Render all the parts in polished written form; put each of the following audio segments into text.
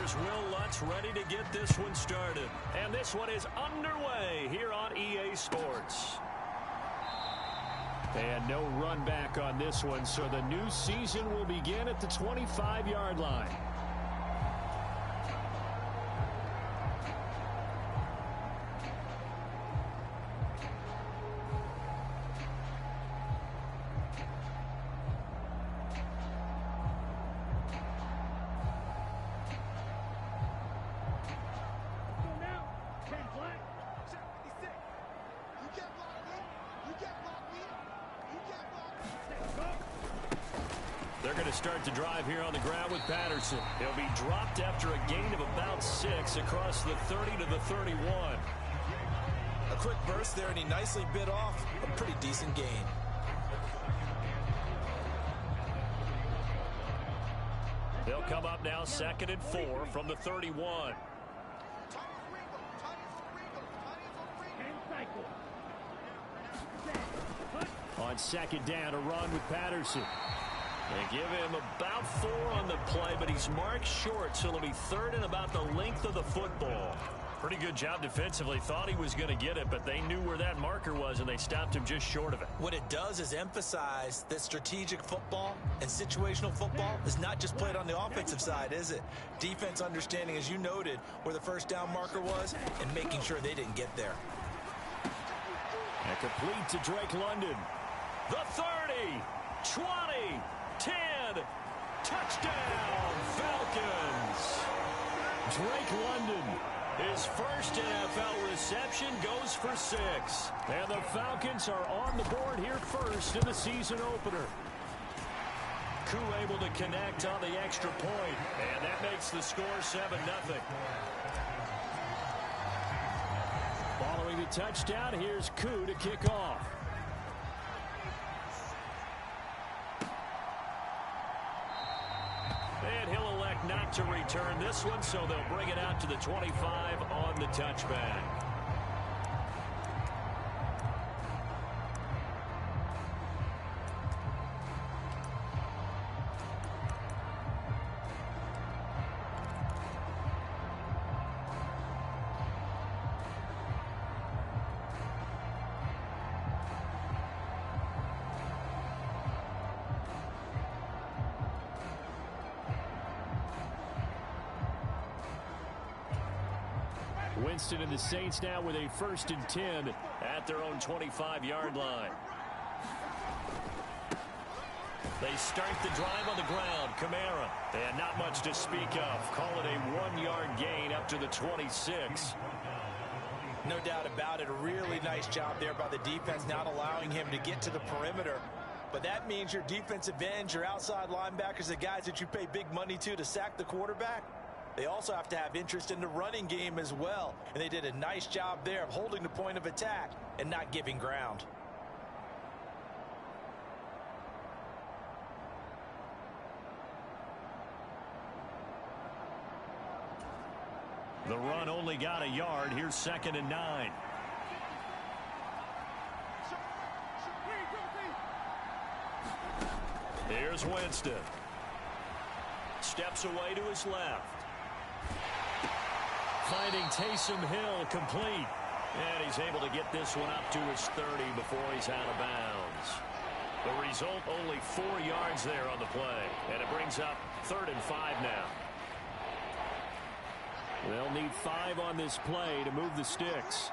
Here's Will Lutz ready to get this one started. And this one is underway here on EA Sports. And no run back on this one, so the new season will begin at the 25-yard line. They're going to start the drive here on the ground with Patterson. He'll be dropped after a gain of about 6 across the 30 to the 31. A quick burst there, and he nicely bit off a pretty decent gain. They'll come up now 2nd and 4 from the 31. On 2nd down, a run with Patterson. They give him about 4 on the play, but he's marked short, so it'll be 3rd and about the length of the football. Pretty good job defensively. Thought he was going to get it, but they knew where that marker was, and they stopped him just short of it. What it does is emphasize that strategic football and situational football is not just played on the offensive side, is it? Defense understanding, as you noted, where the first down marker was and making sure they didn't get there. And complete to Drake London. The 30, 20, 10, touchdown, Falcons. Drake London, his first NFL reception, goes for 6. And the Falcons are on the board here first in the season opener. Koo able to connect on the extra point, and that makes the score 7-0. Following the touchdown, here's Koo to kick off. And he'll elect not to return this one, so they'll bring it out to the 25 on the touchback. Winston and the Saints now with a 1st and 10 at their own 25-yard line. They start the drive on the ground. Kamara, and not much to speak of. Call it a 1-yard gain up to the 26. No doubt about it. A really nice job there by the defense, not allowing him to get to the perimeter. But that means your defensive ends, your outside linebackers, the guys that you pay big money to sack the quarterback, they also have to have interest in the running game as well. And they did a nice job there of holding the point of attack and not giving ground. The run only got a yard. Here's 2nd and 9. Here's Winston. Steps away to his left. Finding Taysom Hill complete. And he's able to get this one up to his 30 before he's out of bounds. The result, only 4 yards there on the play. And it brings up 3rd and 5 now. They'll need 5 on this play to move the sticks.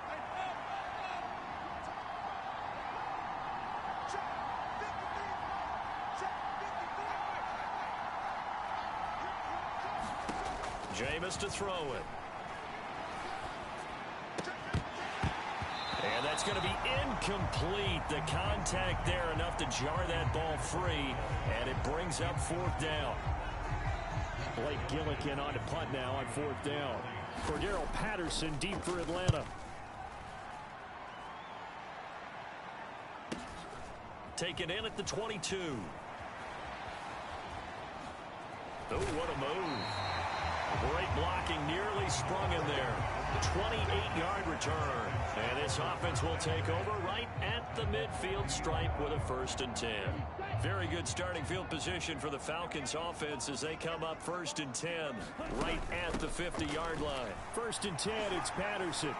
Jameis to throw it. And that's going to be incomplete. The contact there enough to jar that ball free. And it brings up 4th down. Blake Gillikin on to punt now on 4th down. Cordero Patterson deep for Atlanta. Taken in at the 22. Oh, what a move. Great blocking, nearly sprung in there. 28-yard return. And this offense will take over right at the midfield stripe with a 1st and 10. Very good starting field position for the Falcons offense as they come up 1st and 10 right at the 50-yard line. 1st and 10, it's Patterson.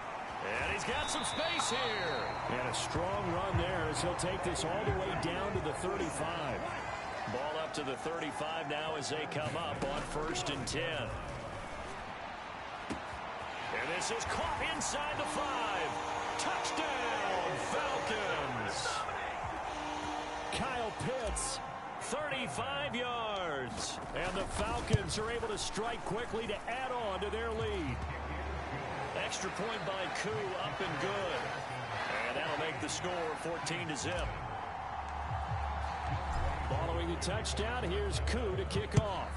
And he's got some space here. And a strong run there as he'll take this all the way down to the 35. Ball up to the 35 now as they come up on 1st and 10. And this is caught inside the 5. Touchdown, Falcons. Kyle Pitts, 35 yards. And the Falcons are able to strike quickly to add on to their lead. Extra point by Koo, up and good. And that'll make the score 14-0. Following the touchdown, here's Koo to kick off.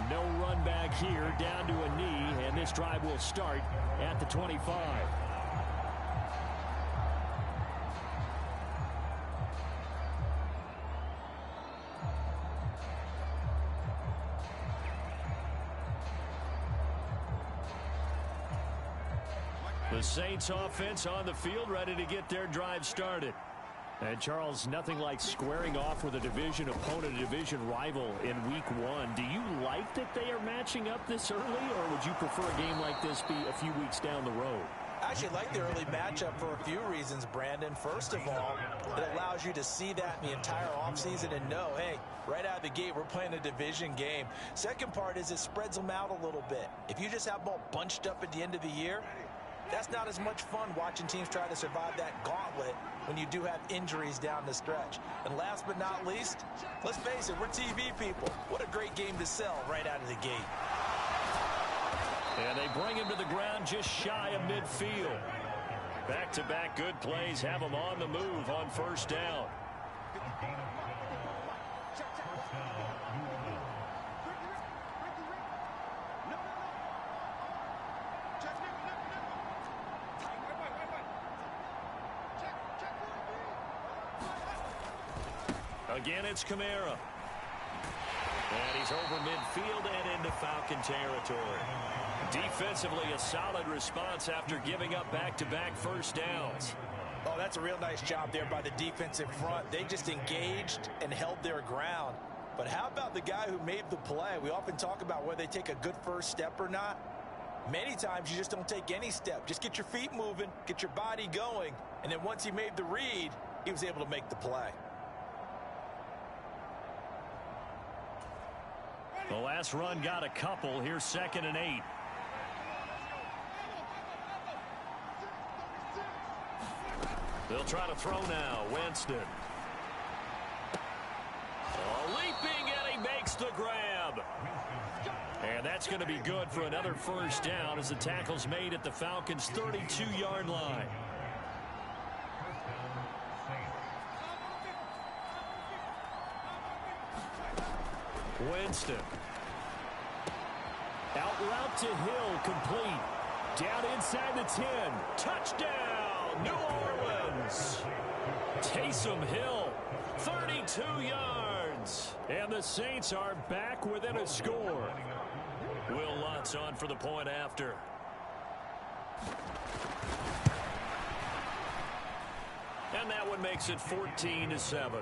No run back here, down to a knee, and this drive will start at the 25. The Saints offense on the field, ready to get their drive started. And, Charles, nothing like squaring off with a division opponent, a division rival in Week 1. Do you like that they are matching up this early, or would you prefer a game like this be a few weeks down the road? I actually like the early matchup for a few reasons, Brandon. First of all, it allows you to see that in the entire offseason and know, hey, right out of the gate, we're playing a division game. Second part is it spreads them out a little bit. If you just have them all bunched up at the end of the year, that's not as much fun watching teams try to survive that gauntlet when you do have injuries down the stretch. And last but not least, let's face it, we're TV people. What a great game to sell right out of the gate. And they bring him to the ground just shy of midfield. Back-to-back good plays have him on the move on 1st down. Again, it's Kamara. And he's over midfield and into Falcon territory. Defensively, a solid response after giving up back-to-back 1st downs. Oh, that's a real nice job there by the defensive front. They just engaged and held their ground. But how about the guy who made the play? We often talk about whether they take a good first step or not. Many times you just don't take any step. Just get your feet moving, get your body going, and then once he made the read, he was able to make the play. The last run got a couple. Here's 2nd and 8. They'll try to throw now. Winston. Leaping, and he makes the grab. And that's going to be good for another 1st down as the tackle's made at the Falcons' 32-yard line. Winston. Out route to Hill, complete. Down inside the 10. Touchdown, New Orleans. Taysom Hill, 32 yards. And the Saints are back within a score. Will Lutz on for the point after. And that one makes it 14-7.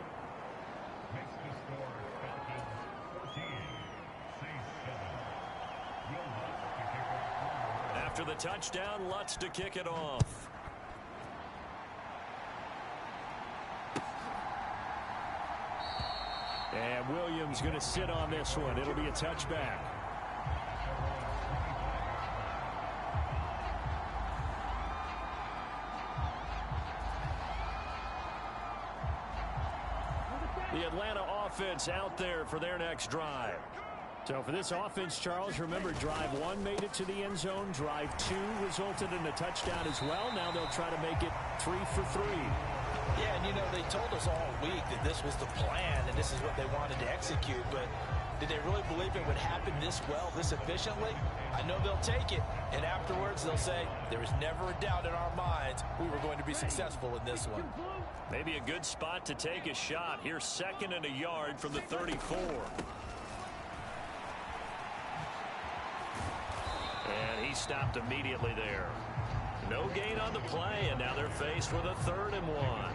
After the touchdown, Lutz to kick it off. And Williams going to sit on this one. It'll be a touchback. The Atlanta offense out there for their next drive. So for this offense, Charles, remember drive 1 made it to the end zone. Drive 2 resulted in a touchdown as well. Now they'll try to make it 3 for 3. Yeah, and you know, they told us all week that this was the plan and this is what they wanted to execute. But did they really believe it would happen this well, this efficiently? I know they'll take it. And afterwards, they'll say, there was never a doubt in our minds we were going to be successful in this one. Maybe a good spot to take a shot. Here's 2nd and a yard from the 34. And he stopped immediately there. No gain on the play, and now they're faced with a 3rd and 1.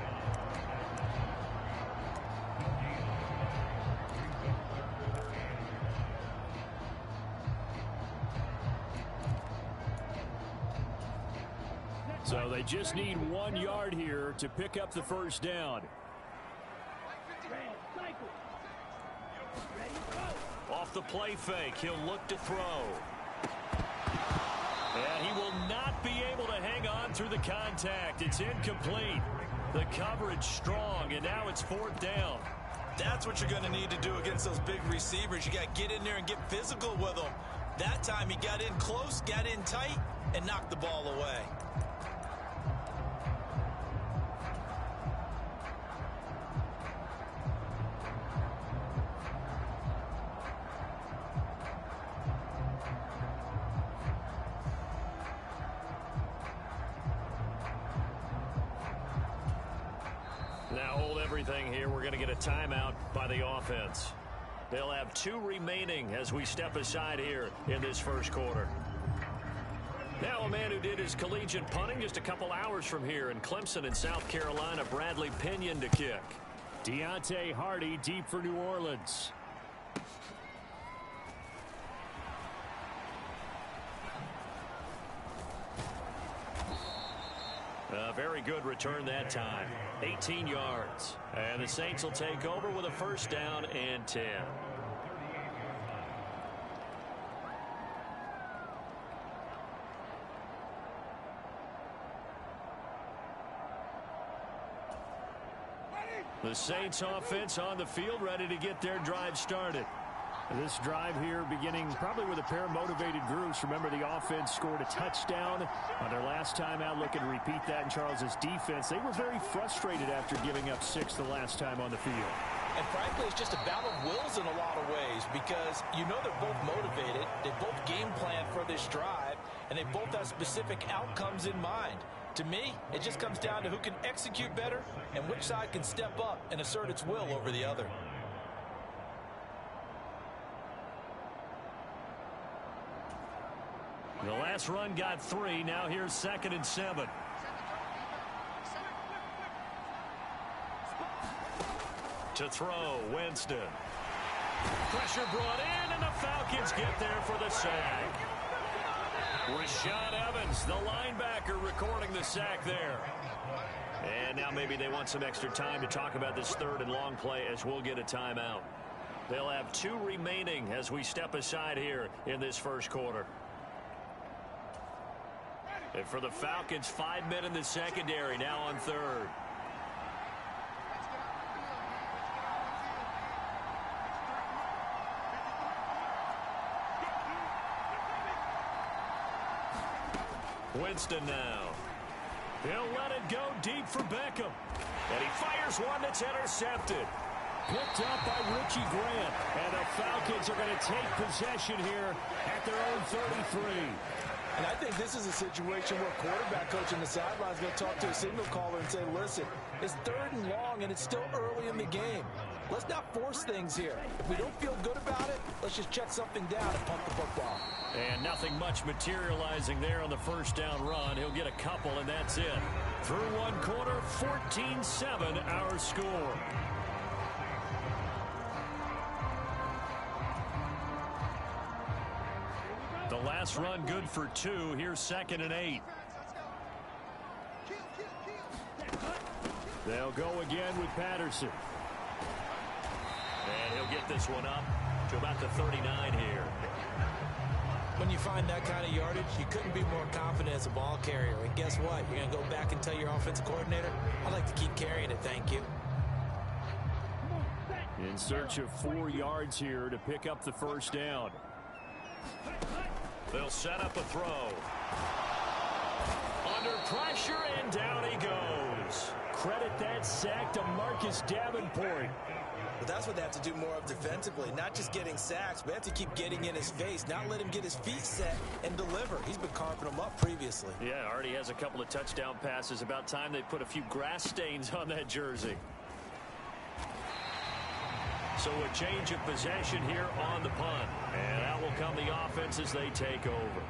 So they just need 1 yard here to pick up the first down. Off the play fake, he'll look to throw. And he will not be able to hang on through the contact. It's incomplete. The coverage strong, and now it's 4th down. That's what you're going to need to do against those big receivers. You got to get in there and get physical with them. That time he got in close, got in tight, and knocked the ball away. Now hold everything here. We're going to get a timeout by the offense. They'll have 2 remaining as we step aside here in this first quarter. Now a man who did his collegiate punting just a couple hours from here in Clemson in South Carolina, Bradley Pinion to kick. Deontay Hardy deep for New Orleans. A very good return that time. 18 yards. And the Saints will take over with a 1st down and 10. The Saints offense on the field, ready to get their drive started. This drive here beginning probably with a pair of motivated groups. Remember, the offense scored a touchdown on their last time out, looking to repeat that in Charles's defense. They were very frustrated after giving up 6 the last time on the field. And frankly, it's just a battle of wills in a lot of ways, because you know they're both motivated, they both game plan for this drive, and they both have specific outcomes in mind. To me, it just comes down to who can execute better and which side can step up and assert its will over the other. The last run got 3. Now here's 2nd and 7. To throw, Winston. Pressure brought in, and the Falcons get there for the sack. Rashaan Evans, the linebacker, recording the sack there. And now maybe they want some extra time to talk about this 3rd and long play, as we'll get a timeout. They'll have 2 remaining as we step aside here in this first quarter. And for the Falcons, 5 men in the secondary, now on 3rd. Winston now. He'll let it go deep for Beckham. And he fires one that's intercepted. Picked up by Richie Grant. And the Falcons are going to take possession here at their own 33. And I think this is a situation where quarterback coach on the sideline is going to talk to a signal caller and say, listen, it's 3rd and long and it's still early in the game. Let's not force things here. If we don't feel good about it, let's just check something down and pump the football. And nothing much materializing there on the 1st down run. He'll get a couple, and that's it. Through 1 quarter, 14-7 our score. The last run good for 2. Here's 2nd and 8. They'll go again with Patterson. And he'll get this one up to about the 39 here. When you find that kind of yardage, you couldn't be more confident as a ball carrier. And guess what? You're going to go back and tell your offensive coordinator, I'd like to keep carrying it, thank you. In search of 4 yards here to pick up the 1st down. They'll set up a throw. Under pressure, and down he goes. Credit that sack to Marcus Davenport. But that's what they have to do more of defensively, not just getting sacks, but they have to keep getting in his face, not let him get his feet set and deliver. He's been carving them up previously. Yeah, already has a couple of touchdown passes. About time they put a few grass stains on that jersey. So a change of possession here on the punt. And that will come the offense as they take over.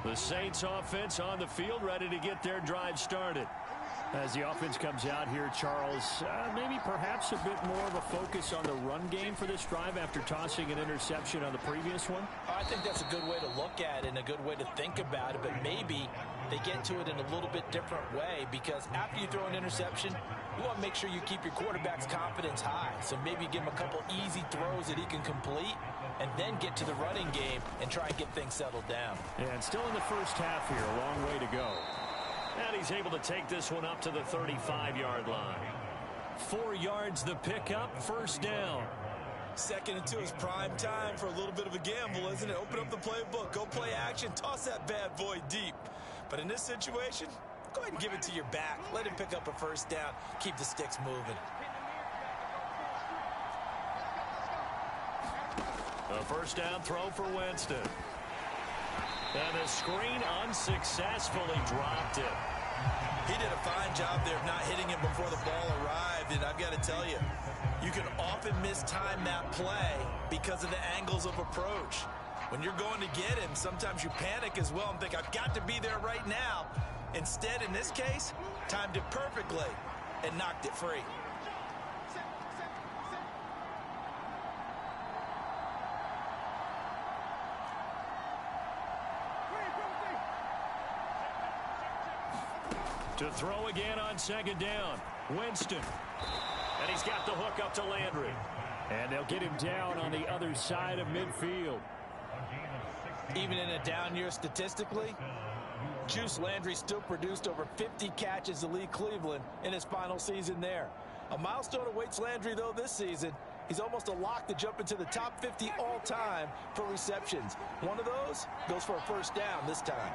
The Saints offense on the field, ready to get their drive started. As the offense comes out here, Charles, maybe perhaps a bit more of a focus on the run game for this drive after tossing an interception on the previous one? I think that's a good way to look at it and a good way to think about it, but maybe they get to it in a little bit different way, because after you throw an interception, you want to make sure you keep your quarterback's confidence high. So maybe give him a couple easy throws that he can complete and then get to the running game and try and get things settled down. And still in the first half here, a long way to go. And he's able to take this one up to the 35-yard line. 4 yards the pickup, first down. Second and 2 is prime time for a little bit of a gamble, isn't it? Open up the playbook, go play action, toss that bad boy deep. But in this situation, go ahead and give it to your back. Let him pick up a first down, keep the sticks moving. A first down throw for Winston. And the screen unsuccessfully dropped it. He did a fine job there of not hitting him before the ball arrived, and I've got to tell you, you can often mistime that play because of the angles of approach. When you're going to get him, sometimes you panic as well and think, I've got to be there right now. Instead, in this case, timed it perfectly and knocked it free. To throw again on second down. Winston. And he's got the hook up to Landry. And they'll get him down on the other side of midfield. Even in a down year statistically, Juice Landry still produced over 50 catches to lead Cleveland in his final season there. A milestone awaits Landry, though, this season. He's almost a lock to jump into the top 50 all-time for receptions. One of those goes for a first down this time.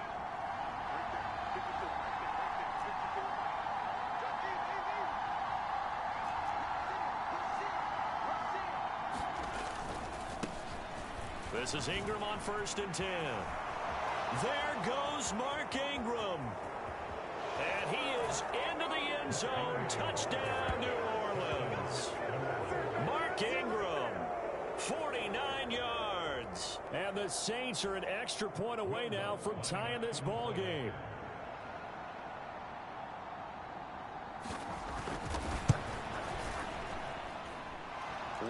This is Ingram on 1st and 10. There goes Mark Ingram. And he is into the end zone. Touchdown, New Orleans. Mark Ingram, 49 yards. And the Saints are an extra point away now from tying this ball game.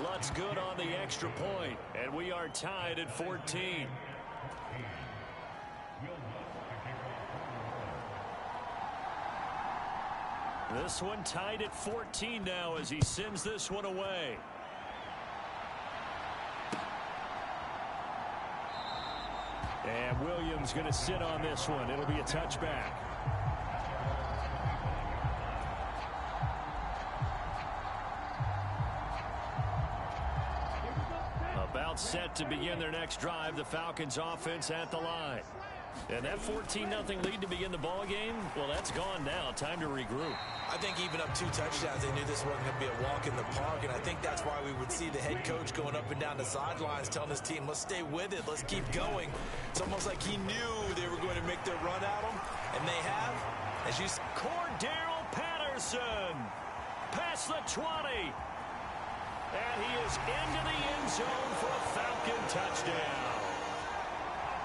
Lutt's good on the extra point, and we are tied at 14. This one tied at 14 now as he sends this one away. And Williams going to sit on this one. It'll be a touchback. About set to begin their next drive, the Falcons offense at the line. And that 14-0 lead to begin the ball game, well, that's gone now. Time to regroup. I think even up 2 touchdowns, they knew this wasn't going to be a walk in the park, and I think that's why we would see the head coach going up and down the sidelines telling his team, let's stay with it, let's keep going. It's almost like he knew they were going to make their run at him, and they have. As you Cordero Patterson past the 20. And he is into the end zone for a Falcon touchdown.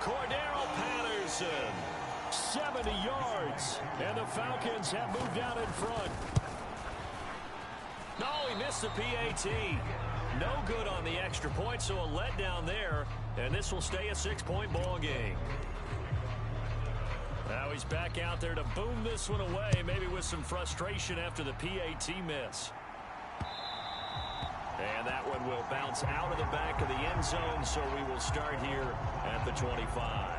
Cordero Patterson, 70 yards, and the Falcons have moved out in front. No, he missed the PAT. No good on the extra point, so a letdown there, and this will stay a 6-point ball game. Now he's back out there to boom this one away, maybe with some frustration after the PAT miss. And that one will bounce out of the back of the end zone, so we will start here at the 25.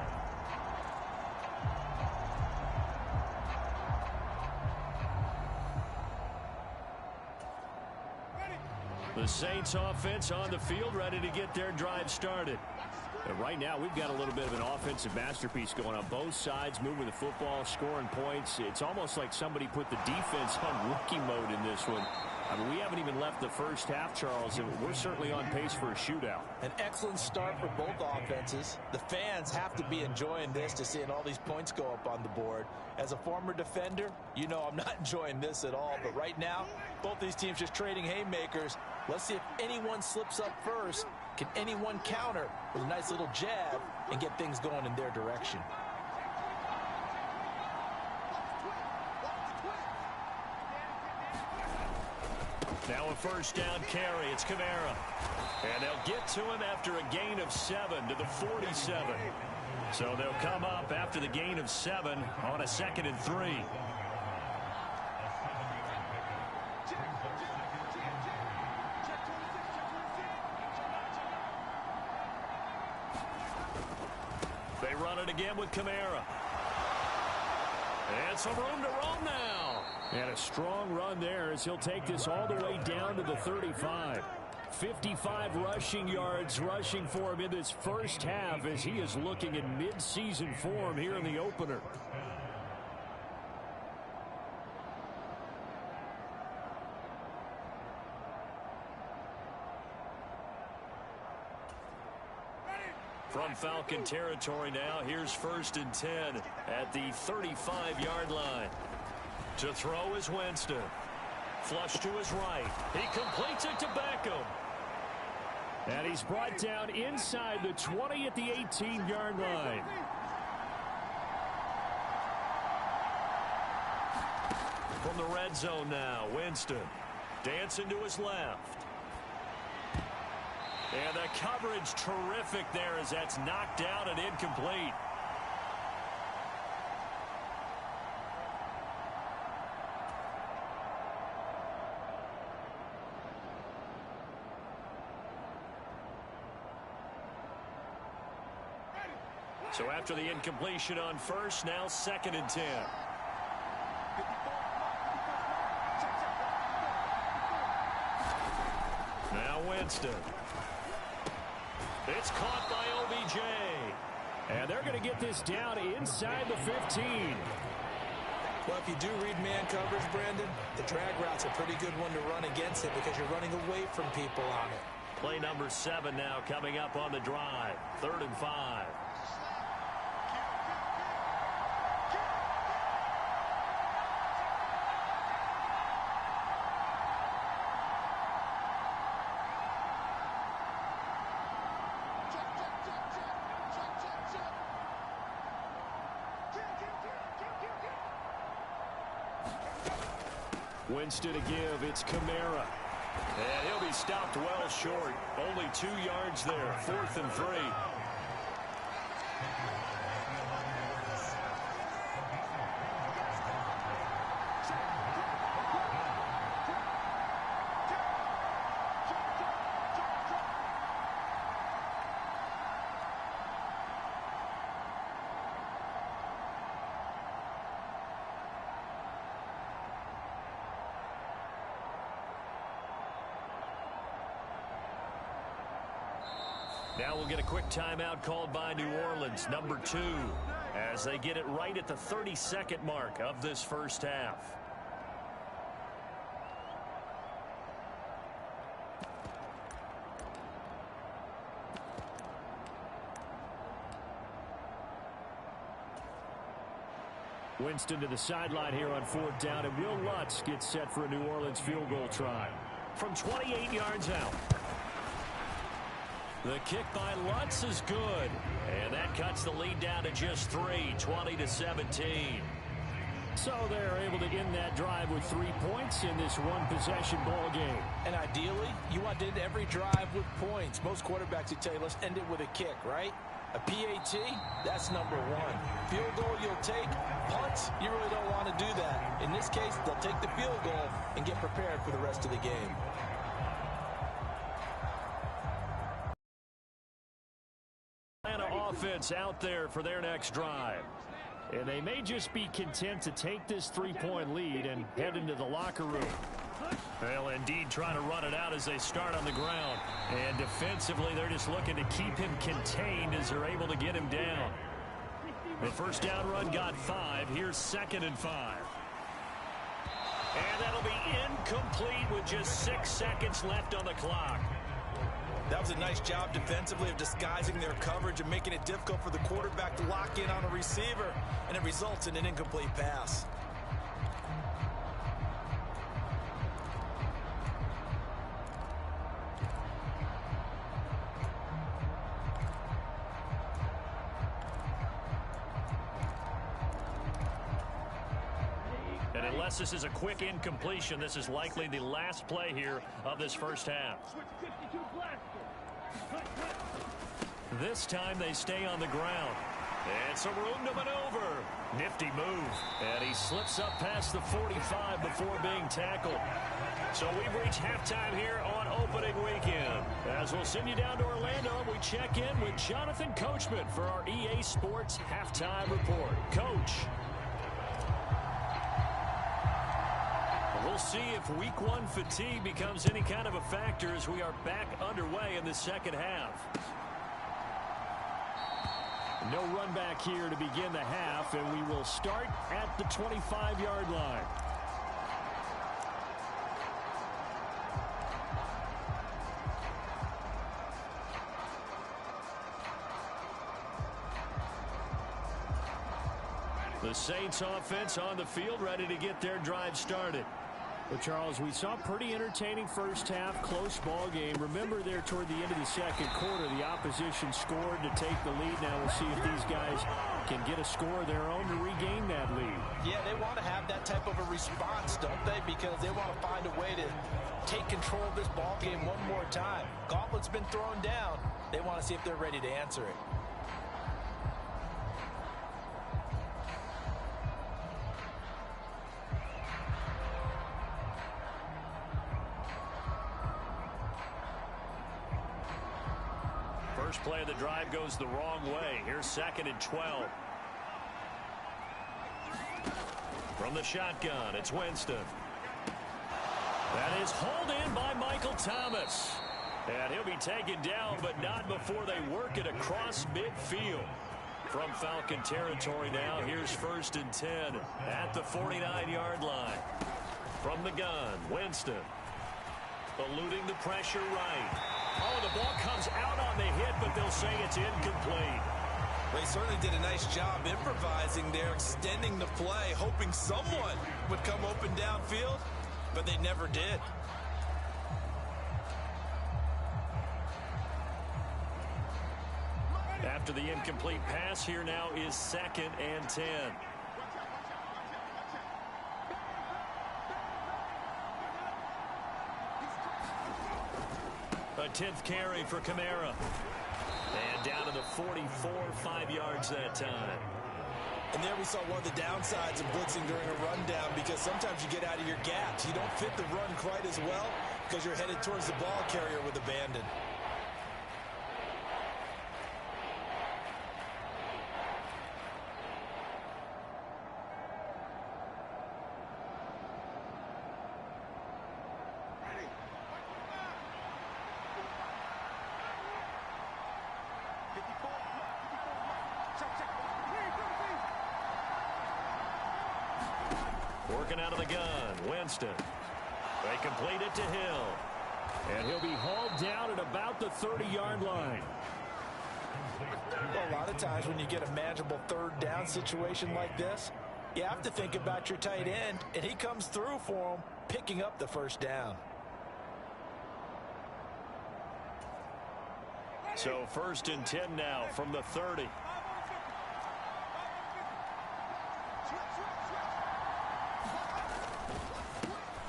The Saints offense on the field, ready to get their drive started. And right now, we've got a little bit of an offensive masterpiece going on. Both sides moving the football, scoring points. It's almost like somebody put the defense on rookie mode in this one. I mean, we haven't even left the first half, Charles, and we're certainly on pace for a shootout. An excellent start for both offenses. The fans have to be enjoying this, to seeing all these points go up on the board. As a former defender, you know I'm not enjoying this at all. But right now, both these teams just trading haymakers. Let's see if anyone slips up first. Can anyone counter with a nice little jab and get things going in their direction? Now a first down carry. It's Kamara. And they'll get to him after a gain of 7 to the 47. So they'll come up after the gain of 7 on a 2nd and 3. They run it again with Kamara. And some room to roam now. And a strong run there as he'll take this all the way down to the 35. 55 rushing yards rushing for him in this first half as he is looking in mid-season form here in the opener. From Falcon territory now, here's 1st and 10 at the 35-yard line. To throw is Winston. Flush to his right. He completes it to Beckham. And he's brought down inside the 20 at the 18-yard line. From the red zone now, Winston dancing to his left. And the coverage terrific there as that's knocked out and incomplete. So after the incompletion on first, now 2nd and 10. Now Winston. It's caught by OBJ. And they're going to get this down inside the 15. Well, if you do read man coverage, Brandon, the drag route's a pretty good one to run against it because you're running away from people on it. Play number 7 now coming up on the drive. 3rd and 5. Winston to give. It's Kamara. And he'll be stopped well short. Only 2 yards there. 4th and 3. Now we'll get a quick timeout called by New Orleans, number 2, as they get it right at the 32nd mark of this first half. Winston to the sideline here on 4th down, and Will Lutz gets set for a New Orleans field goal try from 28 yards out. The kick by Lutz is good, and that cuts the lead down to just 3, 20-17. So they're able to end that drive with 3 points in this one-possession ball game. And ideally, you want to end every drive with points. Most quarterbacks would tell you, let's end it with a kick, right? A PAT, that's number 1. Field goal you'll take. Punts, you really don't want to do that. In this case, they'll take the field goal and get prepared for the rest of the game. Offense out there for their next drive. And they may just be content to take this 3-point lead and head into the locker room. They'll indeed try to run it out as they start on the ground. And defensively, they're just looking to keep him contained as they're able to get him down. The first down run got 5. Here's 2nd and 5. And that'll be incomplete with just 6 seconds left on the clock. That was a nice job defensively of disguising their coverage and making it difficult for the quarterback to lock in on a receiver, and it results in an incomplete pass. And unless this is a quick incompletion, this is likely the last play here of this first half. This time they stay on the ground. And some room to maneuver. Nifty move. And he slips up past the 45 before being tackled. So we've reached halftime here on opening weekend. As we'll send you down to Orlando, we check in with Jonathan Coachman for our EA Sports Halftime Report. Coach. We'll see if week 1 fatigue becomes any kind of a factor as we are back underway in the second half. No run back here to begin the half, and we will start at the 25-yard line. The Saints offense on the field, ready to get their drive started. But, Charles, we saw a pretty entertaining first half, close ball game. Remember there toward the end of the second quarter, the opposition scored to take the lead. Now we'll see if these guys can get a score of their own to regain that lead. Yeah, they want to have that type of a response, don't they? Because they want to find a way to take control of this ball game one more time. Gauntlet's been thrown down. They want to see if they're ready to answer it. First play of the drive goes the wrong way. Here's 2nd and 12. From the shotgun, it's Winston. That is hauled in by Michael Thomas. And he'll be taken down, but not before they work it across midfield. From Falcon territory now, here's 1st and 10 at the 49-yard line. From the gun, Winston. Eluding the pressure right. Oh, the ball comes out on the hit, but they'll say it's incomplete. They certainly did a nice job improvising there, extending the play, hoping someone would come open downfield, but they never did. After the incomplete pass, here now is 2nd and 10. A 10th carry for Kamara. And down to the 44, 5 yards that time. And there we saw one of the downsides of blitzing during a rundown, because sometimes you get out of your gaps. You don't fit the run quite as well because you're headed towards the ball carrier with abandon. Working out of the gun, Winston. They complete it to Hill. And he'll be hauled down at about the 30-yard line. Well, a lot of times when you get a manageable 3rd down situation like this, you have to think about your tight end, and he comes through for him, picking up the 1st down. So 1st and 10 now from the 30.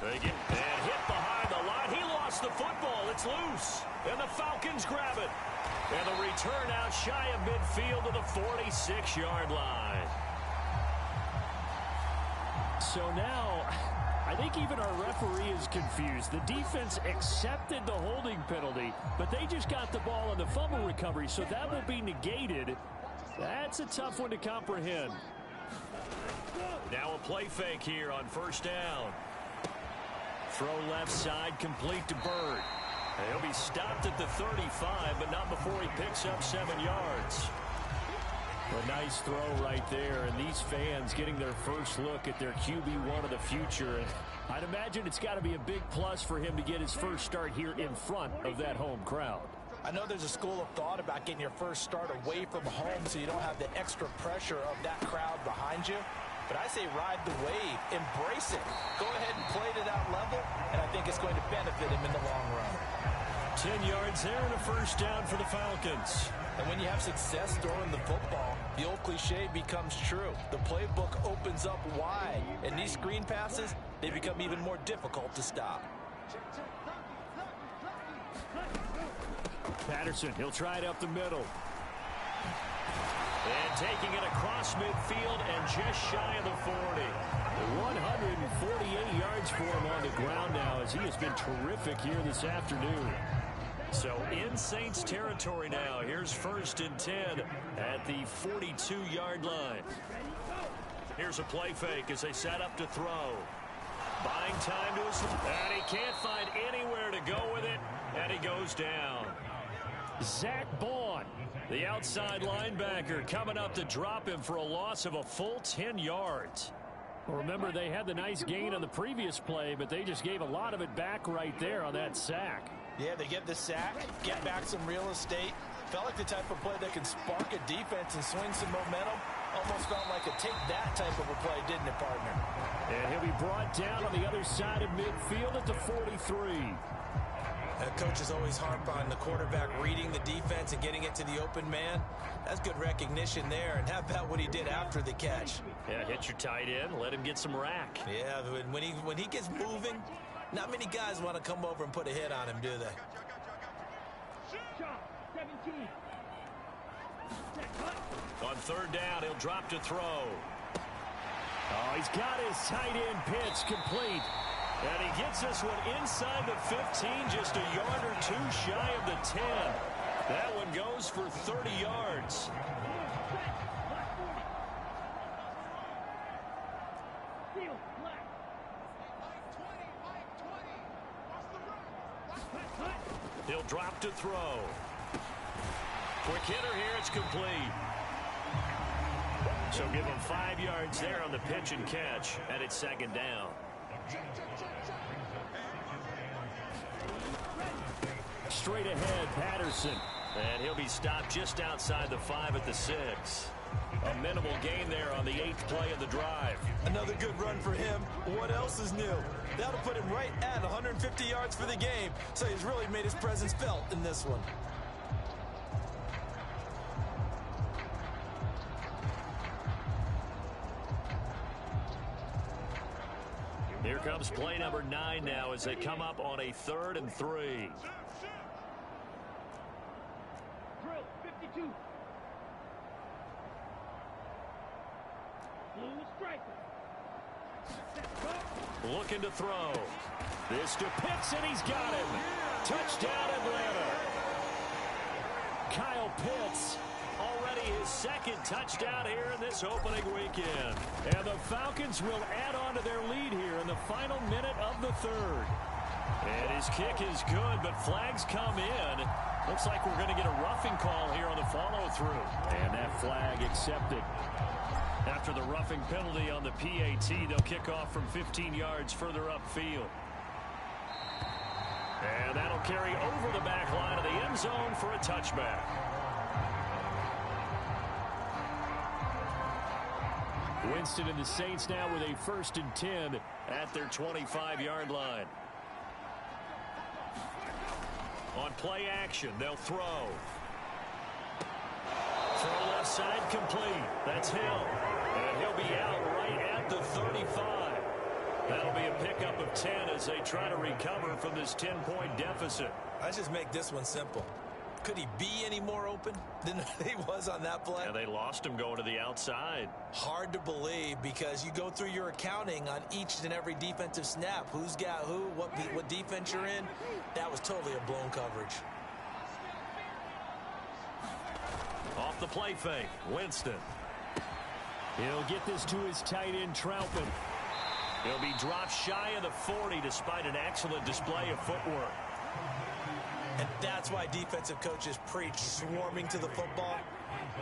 They get and hit behind the line. He lost the football. It's loose. And the Falcons grab it. And the return out shy of midfield to the 46-yard line. So now, I think even our referee is confused. The defense accepted the holding penalty, but they just got the ball on the fumble recovery, so that will be negated. That's a tough one to comprehend. Now a play fake here on 1st down. Throw left side, complete to Bird. He'll be stopped at the 35, but not before he picks up 7 yards. A nice throw right there, and these fans getting their first look at their QB1 of the future. I'd imagine it's got to be a big plus for him to get his first start here in front of that home crowd. I know there's a school of thought about getting your first start away from home so you don't have the extra pressure of that crowd behind you. But I say ride the wave, embrace it. Go ahead and play to that level, and I think it's going to benefit him in the long run. 10 yards there and a first down for the Falcons. And when you have success throwing the football, the old cliche becomes true. The playbook opens up wide, and these screen passes, they become even more difficult to stop. Patterson, he'll try it up the middle. And taking it across midfield and just shy of the 40. 148 yards for him on the ground now as he has been terrific here this afternoon. So in Saints territory now. Here's 1st and 10 at the 42-yard line. Here's a play fake as they set up to throw. Buying time to his... And he can't find anywhere to go with it. And he goes down. Zach Bond, the outside linebacker, coming up to drop him for a loss of a full 10 yards. Well, remember, they had the nice gain on the previous play, but they just gave a lot of it back right there on that sack. Yeah, they get the sack, get back some real estate. Felt like the type of play that can spark a defense and swing some momentum. Almost felt like a take that type of a play, didn't it, partner? And he'll be brought down on the other side of midfield at the 43. Coaches always harp on the quarterback reading the defense and getting it to the open man. That's good recognition there. And how about what he did after the catch? Yeah, hit your tight end, let him get some rack. Yeah, when he gets moving, not many guys want to come over and put a hit on him, do they? On 3rd down, he'll drop to throw. Oh, he's got his tight end pitch complete. And he gets this one inside the 15, just a yard or two shy of the 10. That one goes for 30 yards. He'll drop to throw. Quick hitter here, it's complete. So give him 5 yards there on the pitch and catch, and it's 2nd down. Straight ahead, Patterson. And he'll be stopped just outside the 5 at the 6. A minimal gain there on the 8th play of the drive. Another good run for him. What else is new? That'll put him right at 150 yards for the game. So he's really made his presence felt in this one. Here comes play number 9 now as they come up on a 3rd and 3. Drill 52. Blue striker. Looking to throw. This to Pitts, and he's got him. Touchdown, Atlanta. Kyle Pitts, already his 2nd touchdown here in this opening weekend. And the Falcons will add on to their lead here in the final minute of the 3rd. And his kick is good, but flags come in. Looks like we're going to get a roughing call here on the follow-through. And that flag accepted. After the roughing penalty on the PAT, they'll kick off from 15 yards further upfield. And that'll carry over the back line of the end zone for a touchback. Winston and the Saints now with a 1st and 10 at their 25-yard line. On play action, they'll throw. Throw left side complete. That's Hill. And he'll be out right at the 35. That'll be a pickup of 10 as they try to recover from this 10-point deficit. Let's just make this one simple. Could he be any more open than he was on that play? Yeah, they lost him going to the outside. Hard to believe because you go through your accounting on each and every defensive snap. Who's got who, what defense you're in. That was totally a blown coverage. Off the play fake, Winston. He'll get this to his tight end, Troutman. He'll be dropped shy of the 40 despite an excellent display of footwork. And that's why defensive coaches preach swarming to the football.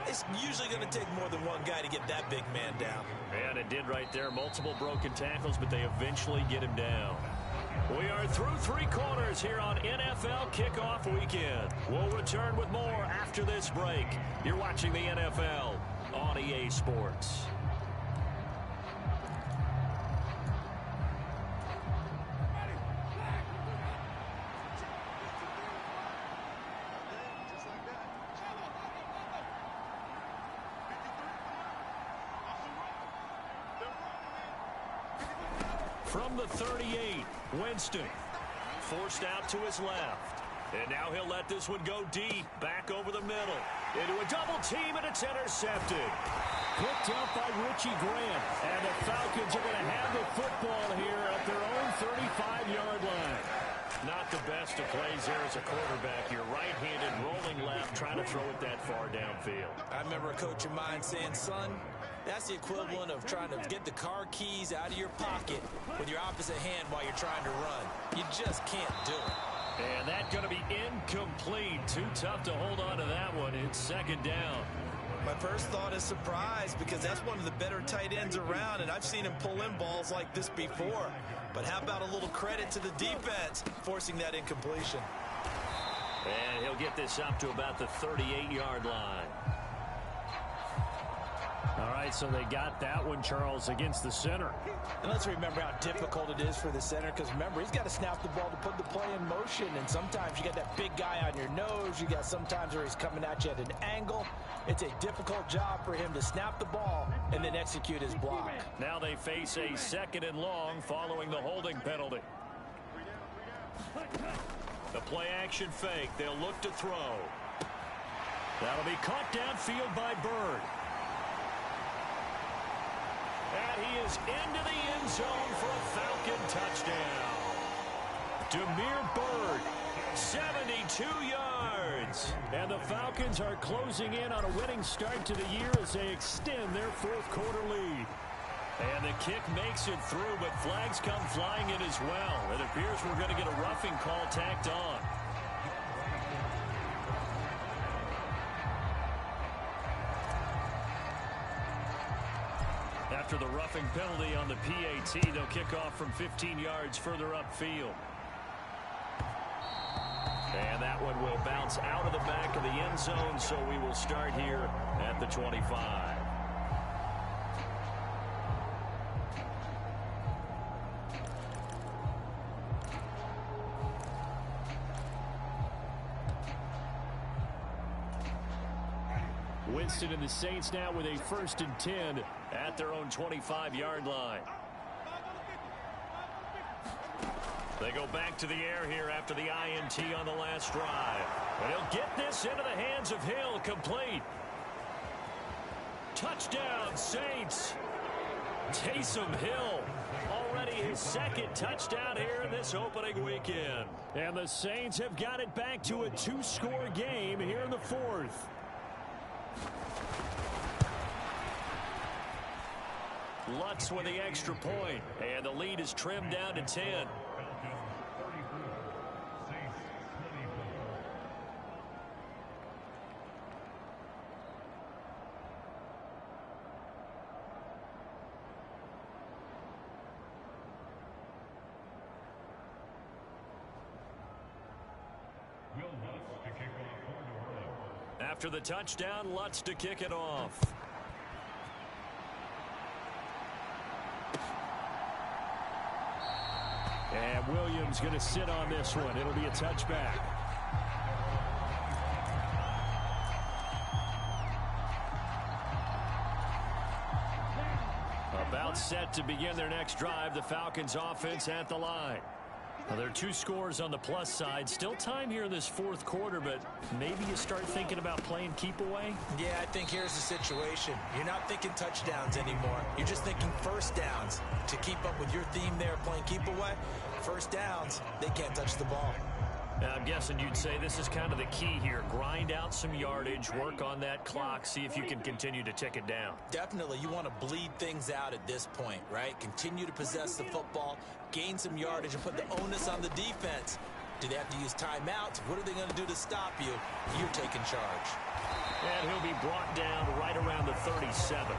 It's usually going to take more than one guy to get that big man down. And it did right there. Multiple broken tackles, but they eventually get him down. We are through 3 quarters here on NFL Kickoff Weekend. We'll return with more after this break. You're watching the NFL on EA Sports. From the 38, Winston forced out to his left. And now he'll let this one go deep, back over the middle. Into a double team, and it's intercepted. Picked up by Richie Grant. And the Falcons are going to have the football here at their own 35-yard line. Not the best of plays there as a quarterback. You're right-handed, rolling left, trying to throw it that far downfield. I remember a coach of mine saying, son, that's the equivalent of trying to get the car keys out of your pocket with your opposite hand while you're trying to run. You just can't do it. And that's going to be incomplete. Too tough to hold on to that one. It's second down. My first thought is surprise, because that's one of the better tight ends around, and I've seen him pull in balls like this before. But how about a little credit to the defense forcing that incompletion? And he'll get this up to about the 38-yard line. All right, so they got that one, Charles, against the center. And let's remember how difficult it is for the center, because remember, he's got to snap the ball to put the play in motion, and sometimes you got that big guy on your nose. You got sometimes where he's coming at you at an angle. It's a difficult job for him to snap the ball and then execute his block. Now they face a 2nd and long following the holding penalty. The play-action fake. They'll look to throw. That'll be caught downfield by Bird. And he is into the end zone for a Falcon touchdown. Demir Bird, 72 yards. And the Falcons are closing in on a winning start to the year as they extend their 4th quarter lead. And the kick makes it through, but flags come flying in as well. It appears we're going to get a roughing call tacked on. After the roughing penalty on the PAT, they'll kick off from 15 yards further upfield. And that one will bounce out of the back of the end zone, so we will start here at the 25. Winston and the Saints now with a 1st and 10 at their own 25-yard line. They go back to the air here after the INT on the last drive. And he'll get this into the hands of Hill, complete. Touchdown, Saints. Taysom Hill, already his 2nd touchdown here in this opening weekend. And the Saints have got it back to a 2-score game here in the 4th. Lutz with the extra point, and the lead is trimmed down to 10. After the touchdown, Lutz to kick it off. And Williams going to sit on this one. It'll be a touchback. About set to begin their next drive. The Falcons offense at the line. Now, there are 2 scores on the plus side. Still time here in this 4th quarter, but maybe you start thinking about playing keep away? Yeah, I think here's the situation. You're not thinking touchdowns anymore. You're just thinking 1st downs. To keep up with your theme there, playing keep away, 1st downs, they can't touch the ball. I'm guessing you'd say this is kind of the key here. Grind out some yardage, work on that clock, see if you can continue to tick it down. Definitely, you want to bleed things out at this point, right? Continue to possess the football, gain some yardage, and put the onus on the defense. Do they have to use timeouts? What are they going to do to stop you? You're taking charge. And he'll be brought down right around the 37.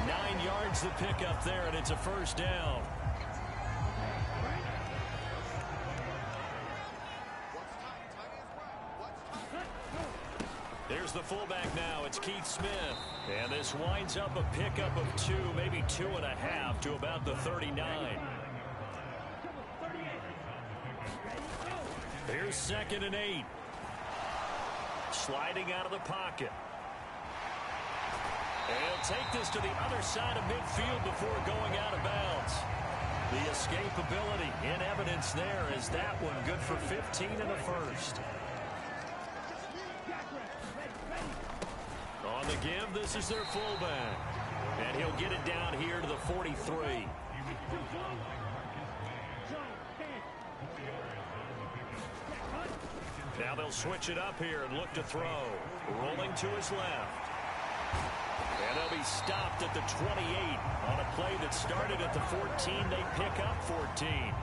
9 yards to pick up there, and it's a first down. There's the fullback now. It's Keith Smith. And this winds up a pickup of 2, maybe 2.5 to about the 39. Here's 2nd and 8. Sliding out of the pocket. And he'll take this to the other side of midfield before going out of bounds. The escapability in evidence there is that one good for 15 in the first. On the give, this is their fullback. And he'll get it down here to the 43. Now they'll switch it up here and look to throw. Rolling to his left. And they'll be stopped at the 28 on a play that started at the 14. They pick up 14.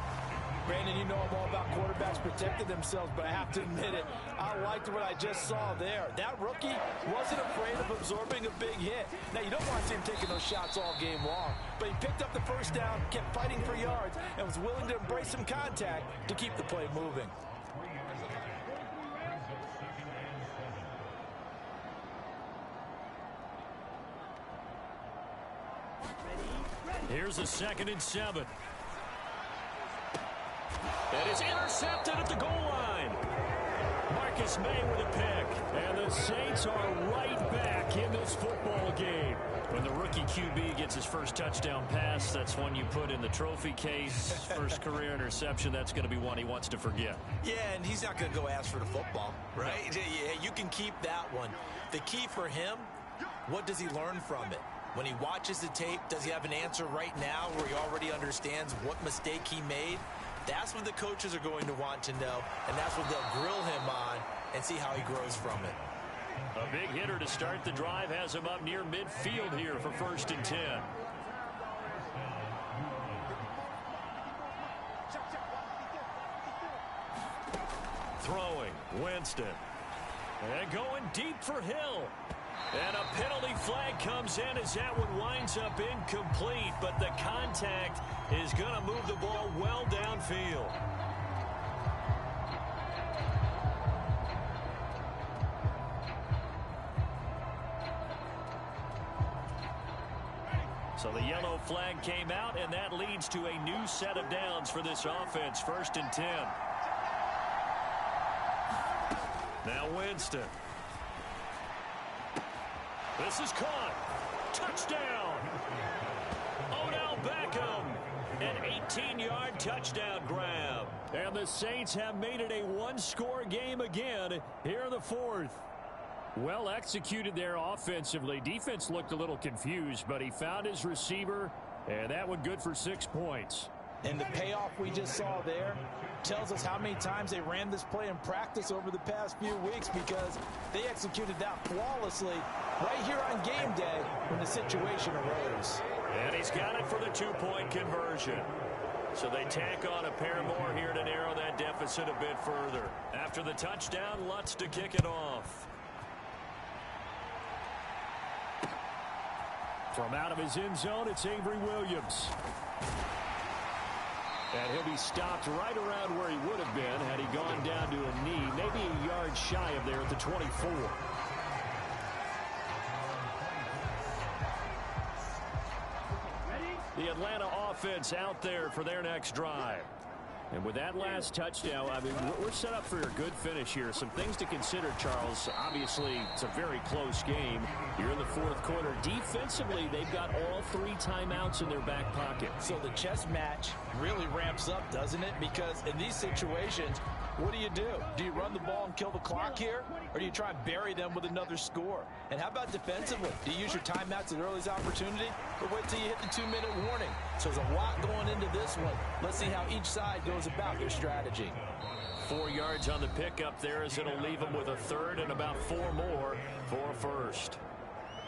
Brandon, you know I'm all about quarterbacks protecting themselves, but I have to admit it, I liked what I just saw there. That rookie wasn't afraid of absorbing a big hit. Now, you don't want to see him taking those shots all game long, but he picked up the first down, kept fighting for yards, and was willing to embrace some contact to keep the play moving. Here's a 2nd and 7. And it's intercepted at the goal line. Marcus May with a pick. And the Saints are right back in this football game. When the rookie QB gets his first touchdown pass, that's one you put in the trophy case. First career interception, that's going to be one he wants to forget. Yeah, and he's not going to go ask for the football, right? Yeah, you can keep that one. The key for him, what does he learn from it? When he watches the tape, does he have an answer right now where he already understands what mistake he made? That's what the coaches are going to want to know, and that's what they'll grill him on and see how he grows from it. A big hitter to start the drive has him up near midfield here for 1st and 10. Throwing, Winston. And going deep for Hill. And a penalty flag comes in as that one winds up incomplete, but the contact is going to move the ball well downfield. So the yellow flag came out, and that leads to a new set of downs for this offense. 1st and 10. Now Winston. This is caught. Touchdown. Odell Beckham. An 18-yard touchdown grab. And the Saints have made it a one-score game again here in the 4th. Well executed there offensively. Defense looked a little confused, but he found his receiver, and that one good for 6 points. And the payoff we just saw there tells us how many times they ran this play in practice over the past few weeks, because they executed that flawlessly right here on game day when the situation arose. And he's got it for the 2-point conversion. So they tack on a pair more here to narrow that deficit a bit further. After the touchdown, Lutz to kick it off. From out of his end zone, it's Avery Williams. And he'll be stopped right around where he would have been had he gone down to a knee, maybe a yard shy of there at the 24. The Atlanta offense out there for their next drive. And with that last touchdown, I mean, we're set up for a good finish here. Some things to consider, Charles. Obviously, it's a very close game. You're in the 4th quarter. Defensively, they've got all 3 timeouts in their back pocket. So the chess match really ramps up, doesn't it? Because in these situations, what do? Do you run the ball and kill the clock here? Or do you try and bury them with another score? And how about defensively? Do you use your timeouts at earliest opportunity? Or wait till you hit the 2-minute warning? So there's a lot going into this one. Let's see how each side goes about their strategy. 4 yards on the pickup there, as it'll leave them with a third and about 4 more for a first.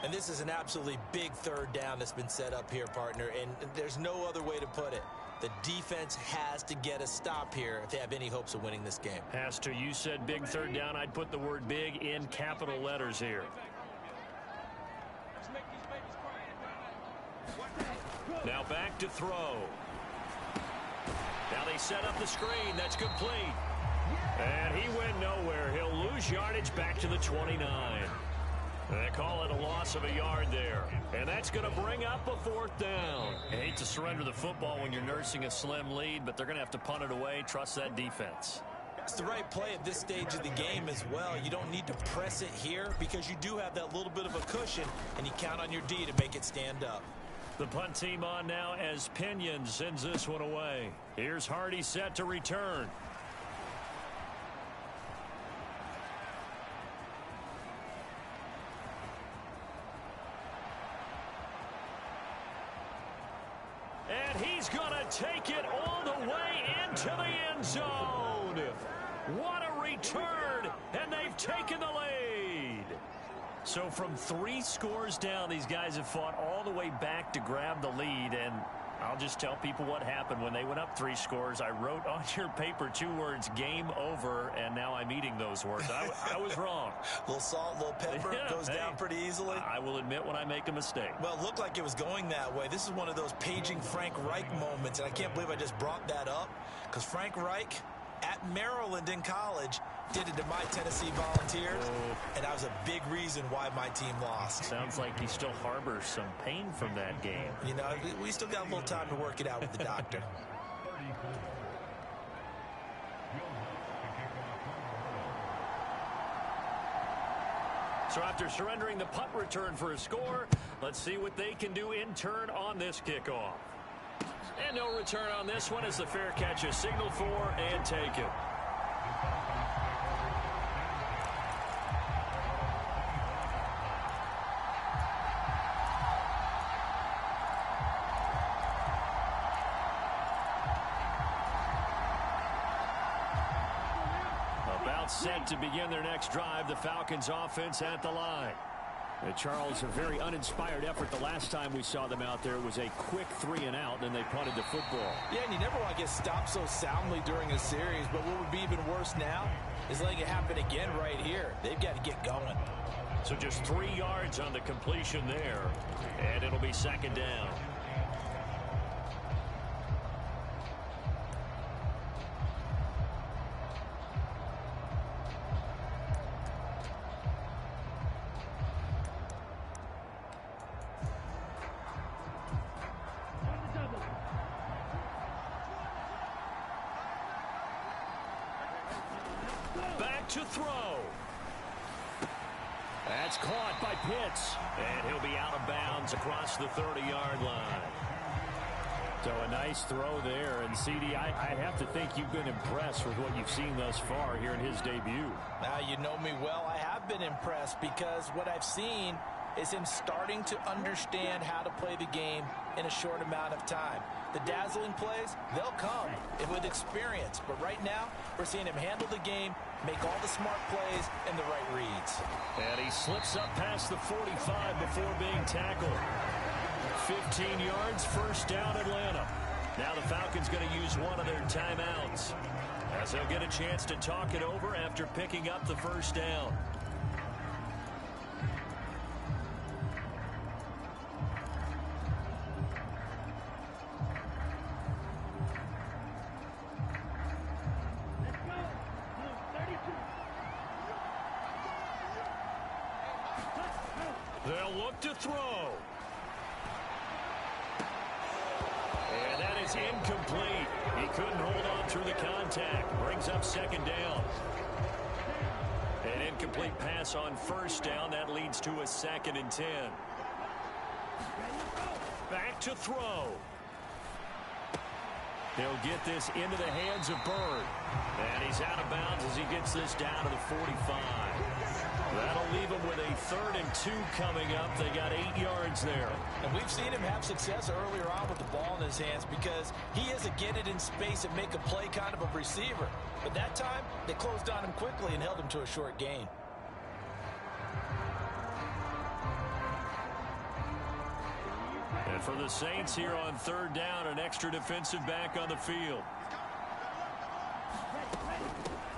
And this is an absolutely big third down that's been set up here, partner, and there's no other way to put it. The defense has to get a stop here if they have any hopes of winning this game. Has to. You said big third down. I'd put the word big in capital letters here. Now back to throw. Now they set up the screen. That's complete. And he went nowhere. He'll lose yardage back to the 29. They call it a loss of a yard there. And that's going to bring up a 4th down. I hate to surrender the football when you're nursing a slim lead, but they're going to have to punt it away. Trust that defense. It's the right play at this stage of the game as well. You don't need to press it here because you do have that little bit of a cushion, and you count on your D to make it stand up. The punt team on now as Pinion sends this one away. Here's Hardy set to return. And he's going to take it all the way into the end zone. What a return, and they've taken the lead. So from 3 scores down, these guys have fought all the way back to grab the lead, and I'll just tell people what happened when they went up 3 scores. I wrote on your paper 2 words, game over, and now I'm eating those words. I was wrong. A little salt, a little pepper, goes down pretty easily. I will admit when I make a mistake. Well, it looked like it was going that way. This is one of those paging Frank Reich moments, and I can't believe I just brought that up, because Frank Reich at Maryland in college did it to my Tennessee Volunteers, and that was a big reason why my team lost. Sounds like he still harbors some pain from that game. You know, we still got a little time to work it out with the doctor. So after surrendering the punt return for a score, let's see what they can do in turn on this kickoff. And no return on this one as the fair catch is signaled for and taken. About set to begin their next drive, the Falcons offense at the line. Charles, a very uninspired effort the last time we saw them out there. It was a quick 3 and out, and then they punted the football. Yeah, and you never want to get stopped so soundly during a series, but what would be even worse now is letting it happen again right here. They've got to get going. So just 3 yards on the completion there, and it'll be 2nd down. To throw. That's caught by Pitts, and he'll be out of bounds across the 30-yard line. So a nice throw there, and CD, I have to think you've been impressed with what you've seen thus far here in his debut. Now, you know me well. I have been impressed because what I've seen is him starting to understand how to play the game in a short amount of time. The dazzling plays, they'll come with experience. But right now, we're seeing him handle the game, make all the smart plays, and the right reads. And he slips up past the 45 before being tackled. 15 yards, 1st down, Atlanta. Now the Falcons going to use one of their timeouts, as they'll get a chance to talk it over after picking up the 1st down. They'll look to throw. And that is incomplete. He couldn't hold on through the contact. Brings up 2nd down. An incomplete pass on 1st down. That leads to a 2nd and 10. Back to throw. He'll get this into the hands of Bird. And he's out of bounds as he gets this down to the 45. That'll leave him with a 3rd and 2 coming up. They got 8 yards there. And we've seen him have success earlier on with the ball in his hands because he is a get it in space and make a play kind of a receiver. But that time, they closed on him quickly and held him to a short gain. And for the Saints here on 3rd down, an extra defensive back on the field.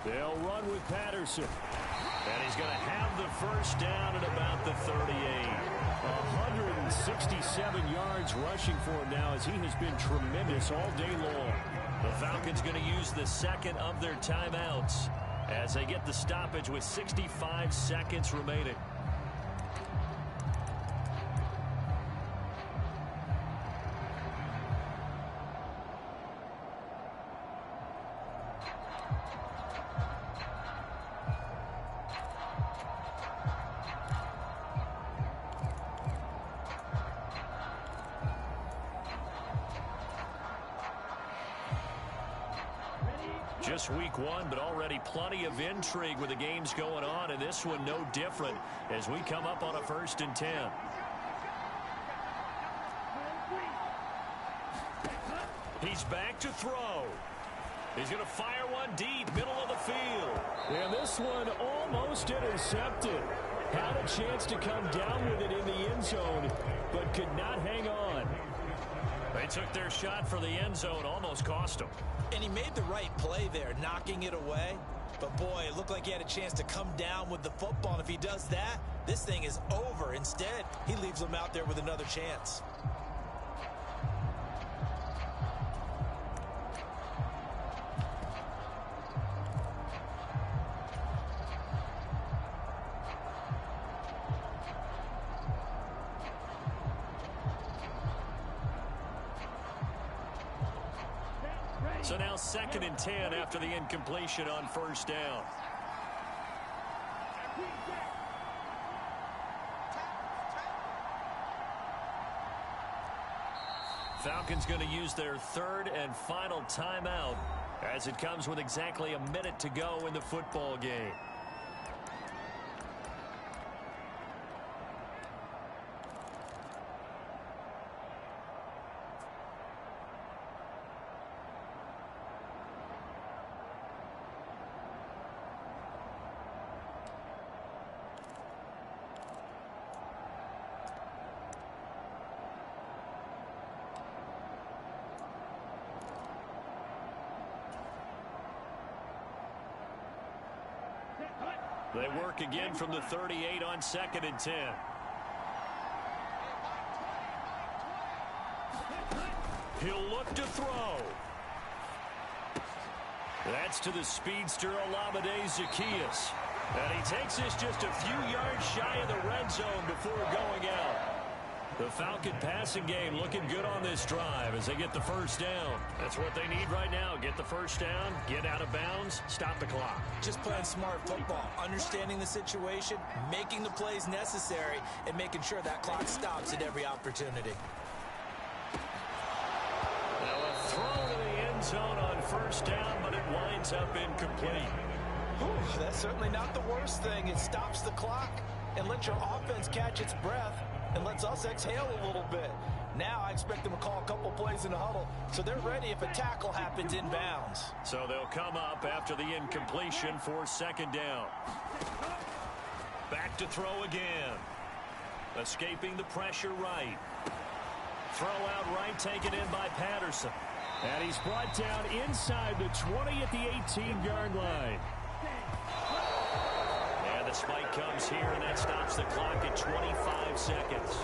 They'll run with Patterson. And he's going to have the first down at about the 38. 167 yards rushing for him now as he has been tremendous all day long. The Falcons going to use the 2nd of their timeouts as they get the stoppage with 65 seconds remaining. Just week 1, but already plenty of intrigue with the games going on, and this one no different as we come up on a 1st and 10. He's back to throw. He's going to fire one deep, middle of the field. And this one almost intercepted. Had a chance to come down with it in the end zone, but could not hang on. They took their shot for the end zone, almost cost him. And he made the right play there, knocking it away. But, boy, it looked like he had a chance to come down with the football. And if he does that, this thing is over. Instead, he leaves him out there with another chance. So now 2nd and 10 after the incompletion on 1st down. Falcons going to use their 3rd and final timeout as it comes with exactly a minute to go in the football game. They work again from the 38 on 2nd and 10. He'll look to throw. That's to the speedster Olamide Zaccheaus. And he takes this just a few yards shy of the red zone before going out. The Falcon passing game looking good on this drive as they get the first down. That's what they need right now. Get the first down, get out of bounds, stop the clock. Just playing smart football, understanding the situation, making the plays necessary, and making sure that clock stops at every opportunity. Now a throw to the end zone on first down, but it winds up incomplete. Whew, that's certainly not the worst thing. It stops the clock and lets your offense catch its breath and lets us exhale a little bit. Now I expect them to call a couple plays in the huddle so they're ready if a tackle happens inbounds. So they'll come up after the incompletion for 2nd down. Back to throw again. Escaping the pressure right. Throw out right, taken in by Patterson. And he's brought down inside the 20 at the 18-yard line. And the spike comes here, and that stops the clock at 25 seconds.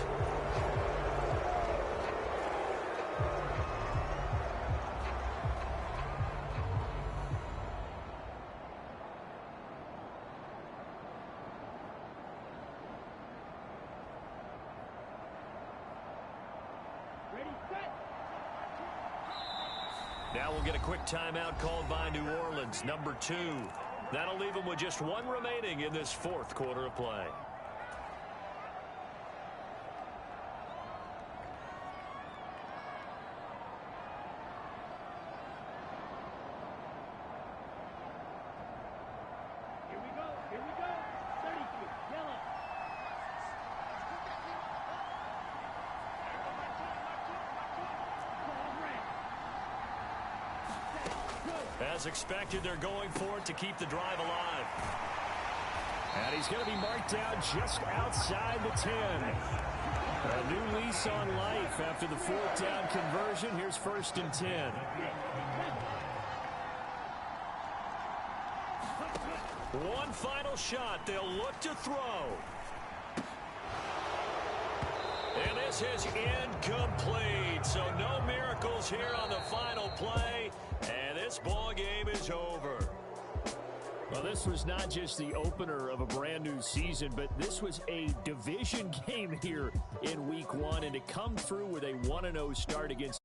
Now we'll get a quick timeout called by New Orleans, number 2. That'll leave them with just 1 remaining in this 4th quarter of play. As expected, they're going for it to keep the drive alive. And he's going to be marked down just outside the 10. A new lease on life after the fourth down conversion. Here's 1st and 10. One final shot. They'll look to throw. And this is incomplete. So no miracles here on the final play. And this ball game is over. Well, this was not just the opener of a brand new season, but this was a division game here in week 1. And to come through with a 1-0 start against